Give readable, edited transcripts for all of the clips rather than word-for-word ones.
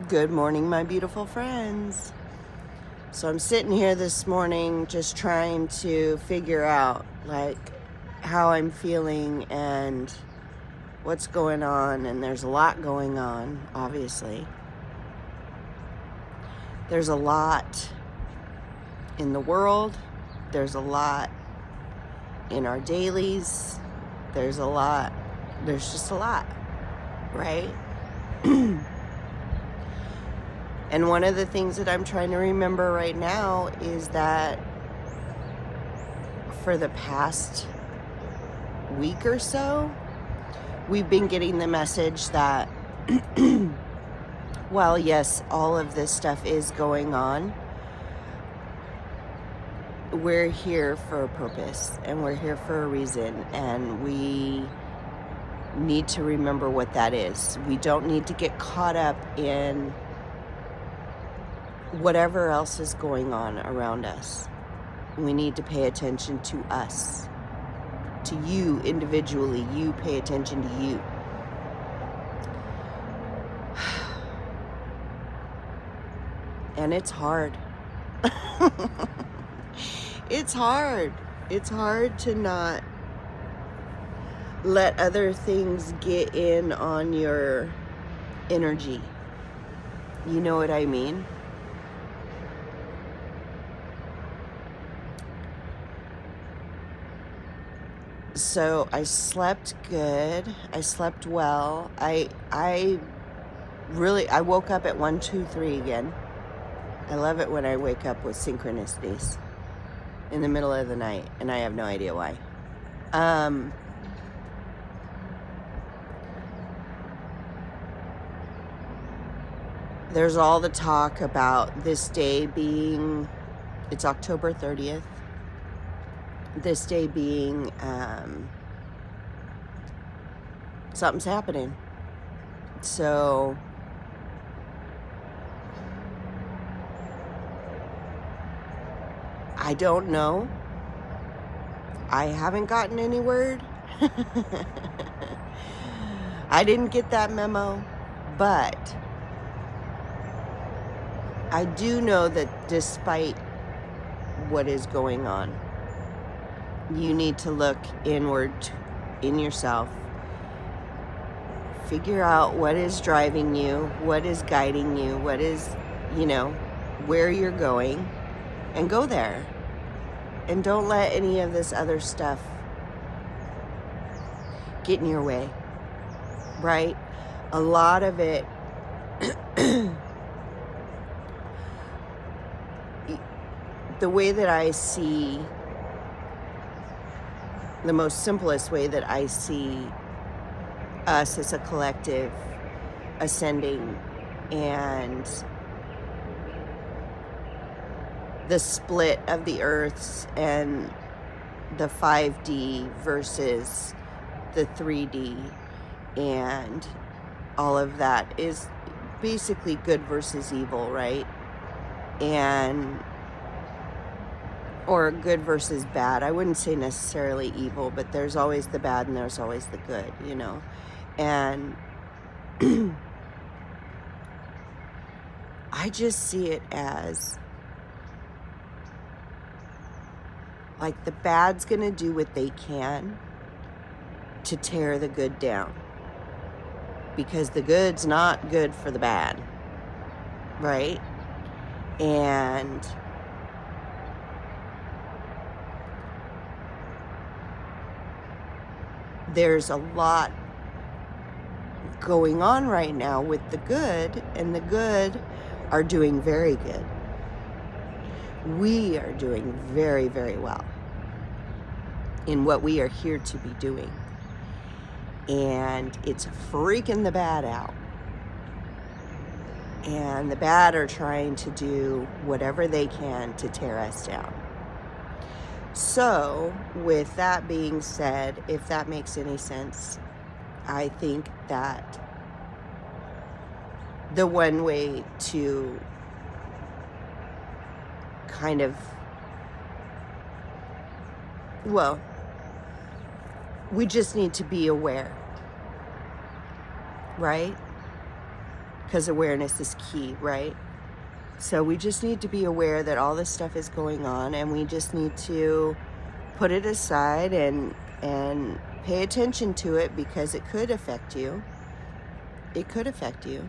Good morning, my beautiful friends. So I'm sitting here this morning just trying to figure out how I'm feeling and what's going on, and there's a lot going on, obviously. There's a lot in the world. There's a lot in our dailies. There's just a lot, right? And one of the things that I'm trying to remember right now is that for the past week or so, we've been getting the message that, well, yes, all of this stuff is going on. We're here for a purpose, and we're here for a reason, and we need to remember what that is. We don't need to get caught up in whatever else is going on around us. We need to pay attention to us, to you individually. You pay attention to you. And it's hard. It's hard. It's hard to not let other things get in on your energy. You know what I mean? So I slept good. I slept well. I woke up at 1, 2, 3 again. I love it when I wake up with synchronicities in the middle of the night, and I have no idea why. There's all the talk about this day being, it's October 30th. This day being, something's happening. So I don't know. I haven't gotten any word. I didn't get that memo, but I do know that despite what is going on, you need to look inward in yourself. Figure out what is driving you, what is guiding you, what is, where you're going, and go there. And don't let any of this other stuff get in your way, right? A lot of it, the way that I see, the most simplest way that I see us as a collective ascending, and the split of the earths and the 5D versus the 3D and all of that is basically good versus evil, right? Or good versus bad. I wouldn't say necessarily evil, but there's always the bad and there's always the good, And I just see it as the bad's gonna do what they can to tear the good down, because the good's not good for the bad, right? And there's a lot going on right now with the good, and the good are doing very good. We are doing very, very well in what we are here to be doing. And it's freaking the bad out. And the bad are trying to do whatever they can to tear us down. So, with that being said, if that makes any sense, I think that the one way to kind of, we just need to be aware, right? because awareness is key, right? So we just need to be aware that all this stuff is going on, and we just need to put it aside and pay attention to it, because it could affect you. It could affect you,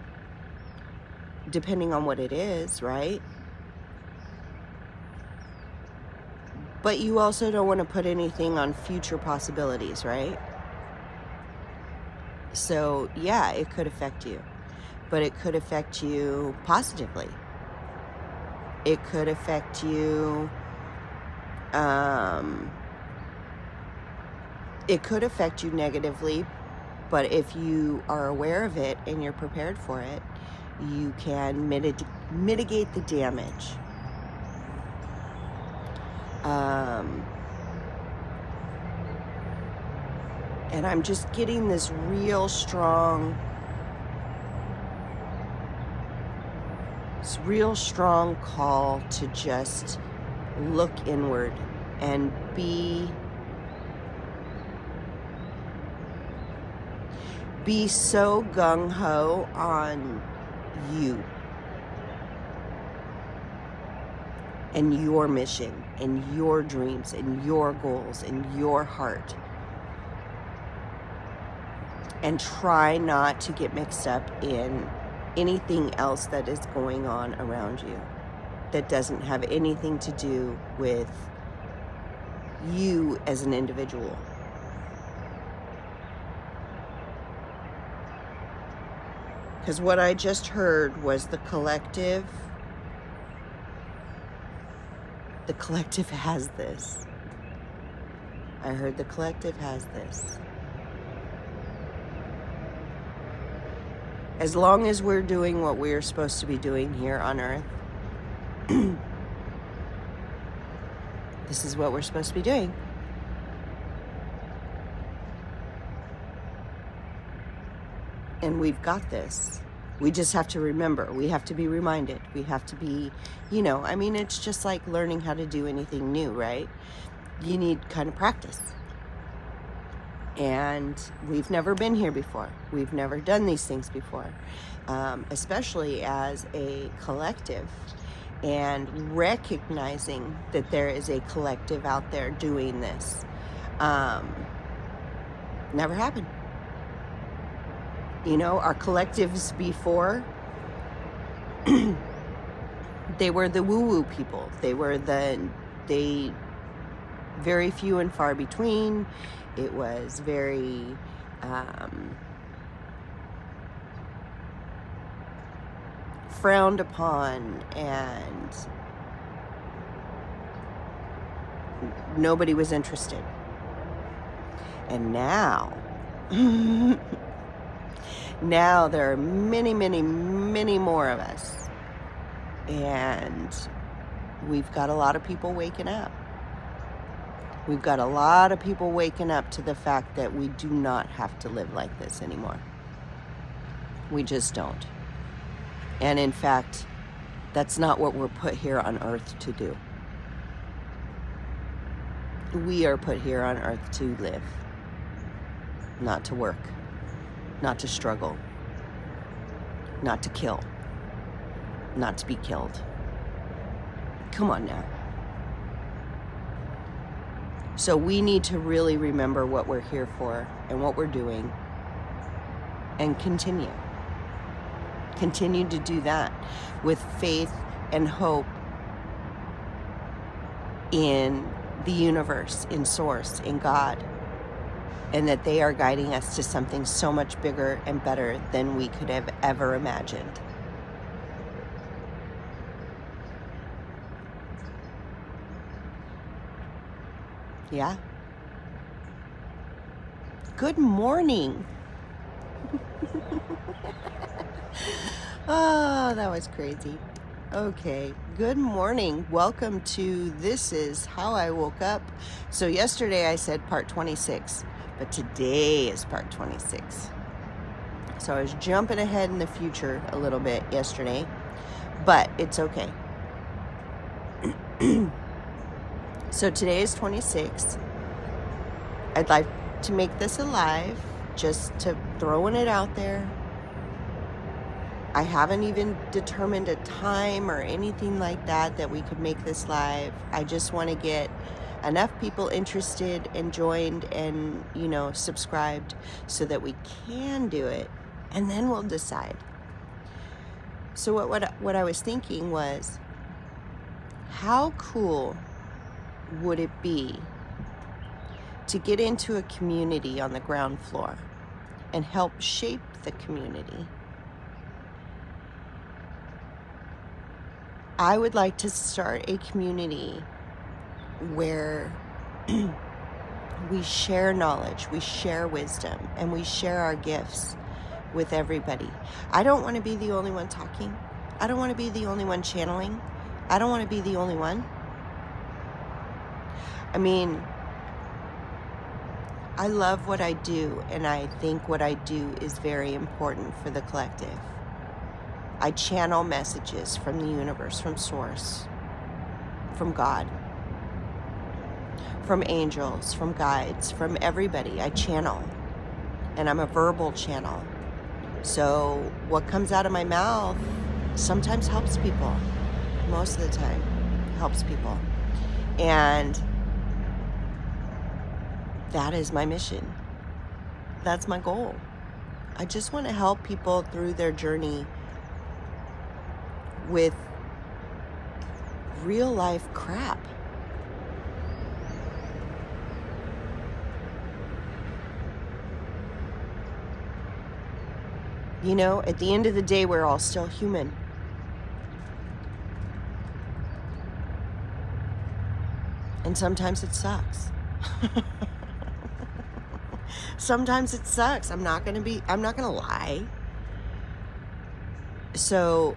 depending on what it is, right? But you also don't want to put anything on future possibilities, right? So yeah, it could affect you, but it could affect you positively. It could affect you, it could affect you negatively, but if you are aware of it and you're prepared for it, you can mitigate the damage. And I'm just getting this real strong call to just look inward and be so gung-ho on you and your mission and your dreams and your goals and your heart, and try not to get mixed up in anything else that is going on around you that doesn't have anything to do with you as an individual. Because what I just heard was the collective has this. I heard the collective has this. As long as we're doing what we're supposed to be doing here on Earth, this is what we're supposed to be doing. And we've got this. We just have to remember. We have to be reminded. We have to be, it's just like learning how to do anything new, right? You need kind of practice. And we've never been here before. We've never done these things before, especially as a collective, and recognizing that there is a collective out there doing this. Never happened. Our collectives before, they were the woo-woo people. They were very few and far between. It was very frowned upon, and nobody was interested. And now, now there are many, many, many more of us. And we've got a lot of people waking up. We've got a lot of people waking up to the fact that we do not have to live like this anymore. We just don't. And in fact, that's not what we're put here on Earth to do. We are put here on Earth to live, not to work, not to struggle, not to kill, not to be killed. Come on now. So we need to really remember what we're here for and what we're doing, and continue to do that with faith and hope in the universe, in Source, in God, and that they are guiding us to something so much bigger and better than we could have ever imagined. Yeah. Good morning. Oh, that was crazy. Okay. Good morning. Welcome to This Is How I Woke Up. So yesterday I said part 26, but today is part 26. So I was jumping ahead in the future a little bit yesterday, but it's okay. So today is 26. I'd like to make this alive, just to throwing it out there. I haven't even determined a time or anything like that we could make this live. I just want to get enough people interested and joined and, subscribed so that we can do it. And then we'll decide. So what I was thinking was, how cool would it be to get into a community on the ground floor and help shape the community? I would like to start a community where we share knowledge, we share wisdom, and we share our gifts with everybody. I don't want to be the only one talking. I don't want to be the only one channeling. I don't want to be the only one. I mean, I love what I do, and I think what I do is very important for the collective. I channel messages from the universe, from Source, from God, from angels, from guides, from everybody. I channel, and I'm a verbal channel. So what comes out of my mouth sometimes helps people. Most of the time, helps people. And that is my mission. That's my goal. I just want to help people through their journey with real life crap. At the end of the day, we're all still human. And sometimes it sucks. Sometimes it sucks. I'm not going to lie. So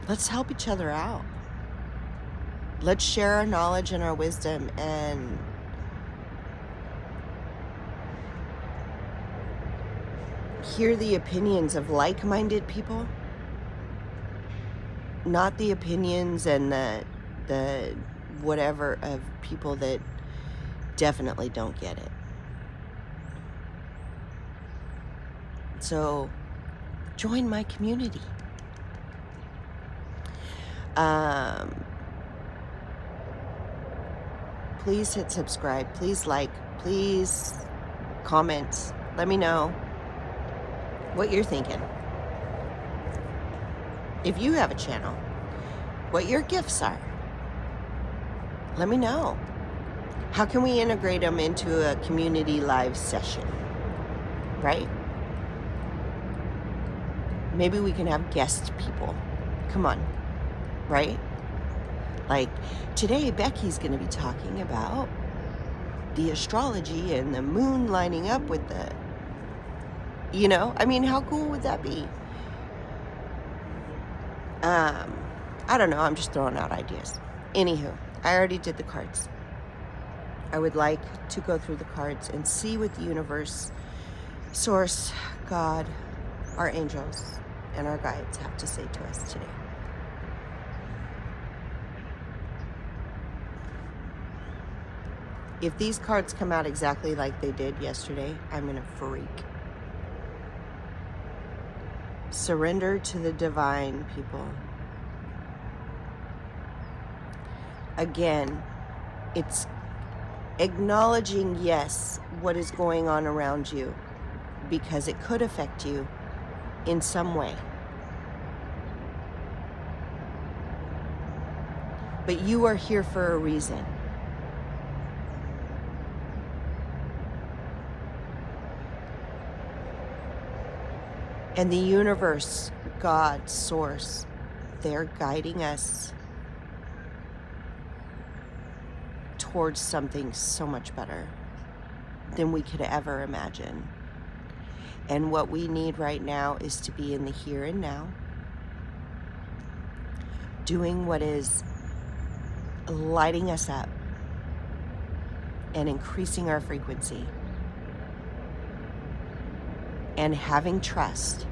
let's help each other out. Let's share our knowledge and our wisdom and hear the opinions of like-minded people, not the opinions and the whatever of people that definitely don't get it. So join my community. Please hit subscribe. Please like. Please comment. Let me know what you're thinking. If you have a channel, what your gifts are. Let me know. How can we integrate them into a community live session? Right? Maybe we can have guest people. Come on. Right? Like today, Becky's going to be talking about the astrology and the moon lining up with the, how cool would that be? I don't know. I'm just throwing out ideas. Anywho, I already did the cards. I would like to go through the cards and see what the universe, Source, God, our angels, and our guides have to say to us today. If these cards come out exactly like they did yesterday, I'm going to freak. Surrender to the divine, people. Again, it's acknowledging, yes, what is going on around you, because it could affect you in some way. But you are here for a reason. And the universe, God, Source, they're guiding us towards something so much better than we could ever imagine. And what we need right now is to be in the here and now, doing what is lighting us up and increasing our frequency, and having trust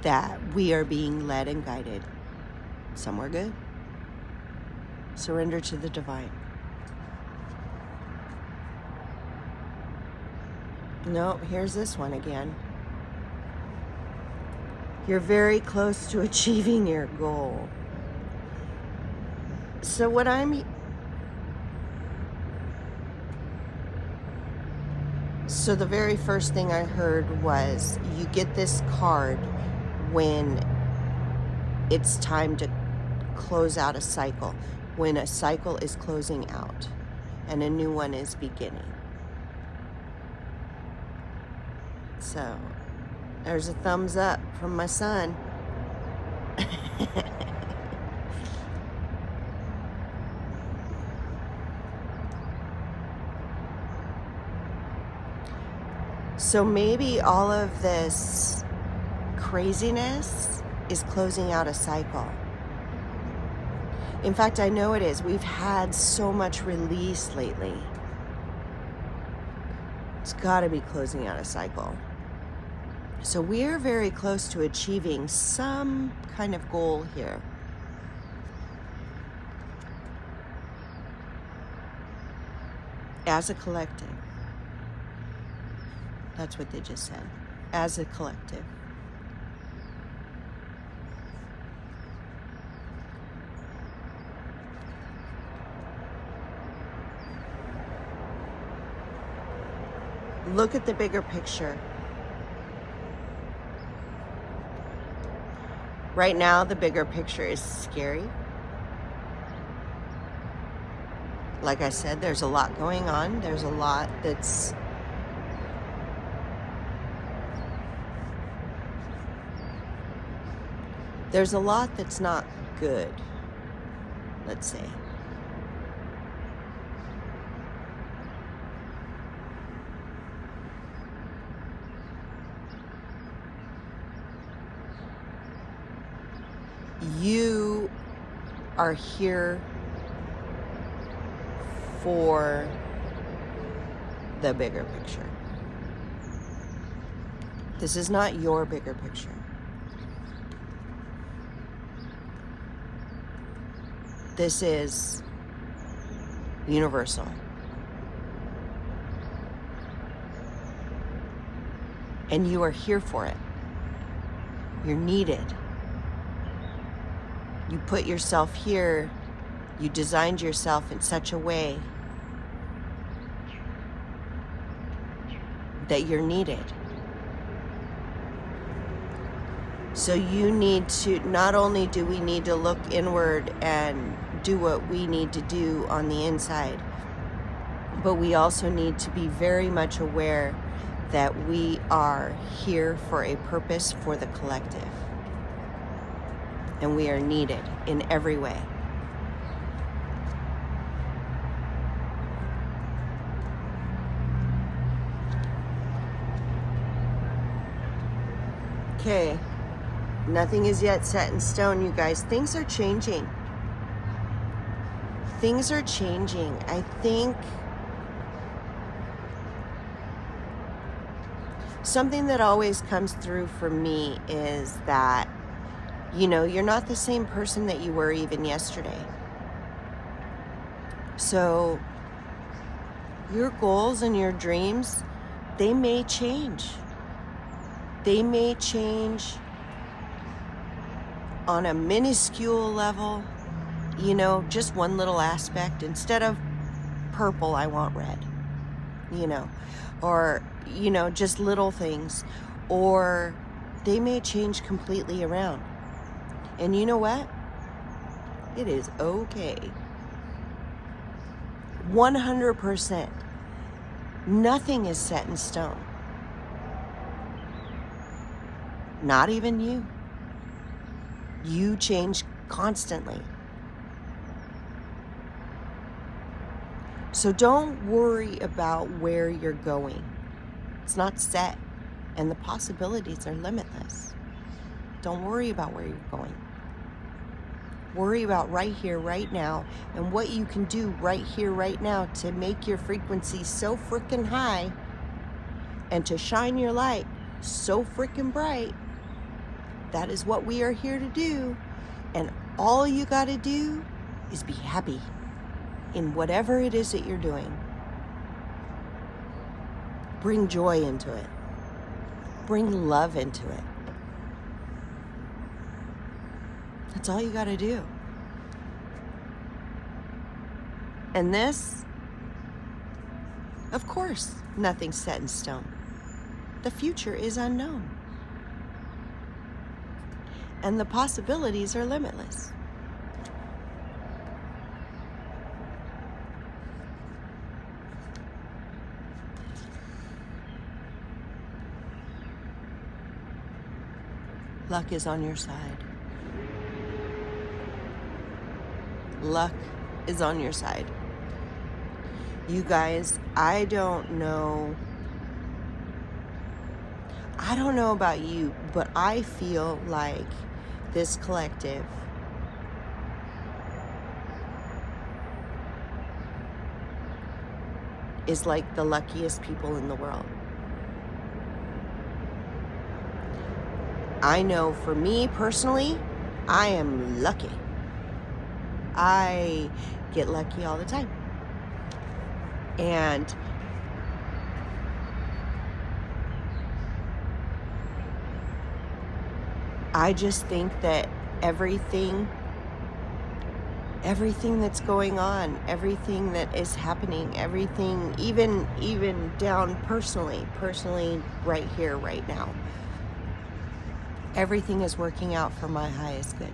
that we are being led and guided somewhere good. Surrender to the divine. Nope, here's this one again. You're very close to achieving your goal. So so the very first thing I heard was you get this card when it's time to close out a cycle, when a cycle is closing out and a new one is beginning. So there's a thumbs up from my son. So maybe all of this craziness is closing out a cycle. In fact, I know it is. We've had so much release lately. It's got to be closing out a cycle. So we're very close to achieving some kind of goal here. As a collective. That's what they just said. As a collective. Look at the bigger picture. Right now, the bigger picture is scary. Like I said, there's a lot going on. There's a lot that's not good, let's say. You are here for the bigger picture. This is not your bigger picture. This is universal. And you are here for it. You're needed. You put yourself here. You designed yourself in such a way that you're needed. So you need to, not only do we need to look inward and do what we need to do on the inside, but we also need to be very much aware that we are here for a purpose for the collective. And we are needed in every way. Okay. Nothing is yet set in stone, you guys. Things are changing. Things are changing. I think something that always comes through for me is that, you know, you're not the same person that you were even yesterday. So your goals and your dreams, they may change. They may change on a minuscule level, you know, just one little aspect. Instead of purple, I want red, you know, or, you know, just little things. Or they may change completely around. And you know what? It is okay. 100%. Nothing is set in stone. Not even you. You change constantly. So don't worry about where you're going. It's not set, and the possibilities are limitless. Don't worry about where you're going. Worry about right here, right now, and what you can do right here, right now to make your frequency so freaking high and to shine your light so freaking bright. That is what we are here to do. And all you got to do is be happy in whatever it is that you're doing. Bring joy into it. Bring love into it. That's all you got to do. And this, of course, nothing's set in stone. The future is unknown. And the possibilities are limitless. Luck is on your side. Luck is on your side. You guys, I don't know about you, but I feel like this collective is like the luckiest people in the world. I know for me personally, I am lucky. I get lucky all the time. And I just think that everything that's going on, everything that is happening, everything, even down personally right here, right now, everything is working out for my highest good.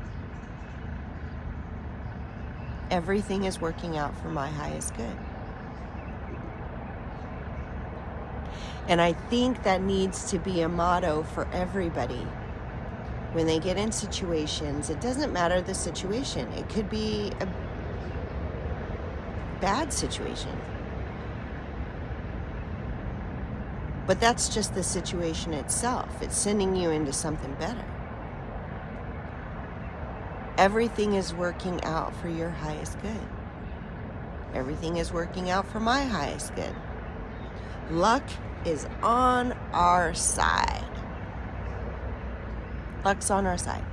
Everything is working out for my highest good. And I think that needs to be a motto for everybody. When they get in situations, it doesn't matter the situation. It could be a bad situation. But that's just the situation itself. It's sending you into something better. Everything is working out for your highest good. Everything is working out for my highest good. Luck is on our side. Luck's on our side.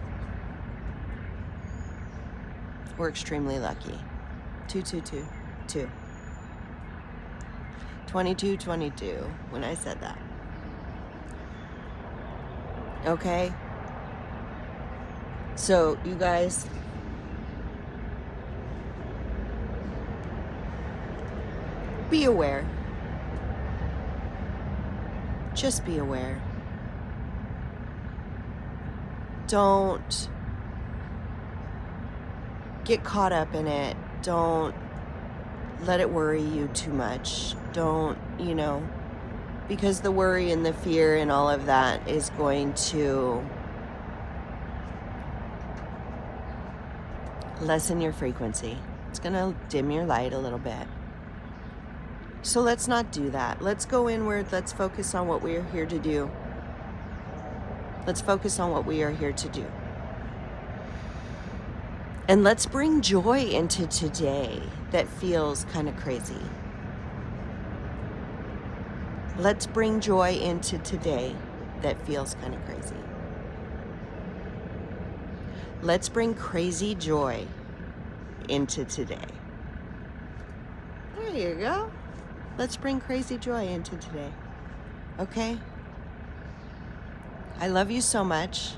We're extremely lucky. 222. 2222 when I said that. Okay? So, you guys, be aware. Just be aware. Don't get caught up in it. Don't let it worry you too much. Don't, because the worry and the fear and all of that is going to lessen your frequency. It's going to dim your light a little bit. So let's not do that. Let's go inward. Let's focus on what we are here to do. Let's focus on what we are here to do. And let's bring joy into today that feels kind of crazy. Let's bring joy into today that feels kind of crazy. Let's bring crazy joy into today. There you go. Let's bring crazy joy into today. Okay? I love you so much.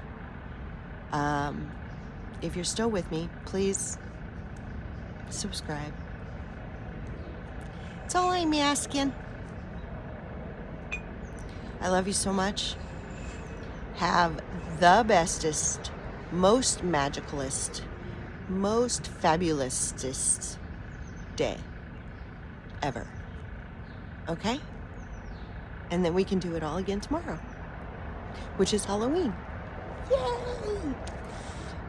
If you're still with me, please subscribe. It's all I'm asking. I love you so much. Have the bestest, most magicalist, most fabulous day ever. Okay? And then we can do it all again tomorrow, which is Halloween. Yay!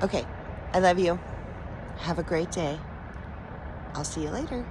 Okay, I love you. Have a great day. I'll see you later.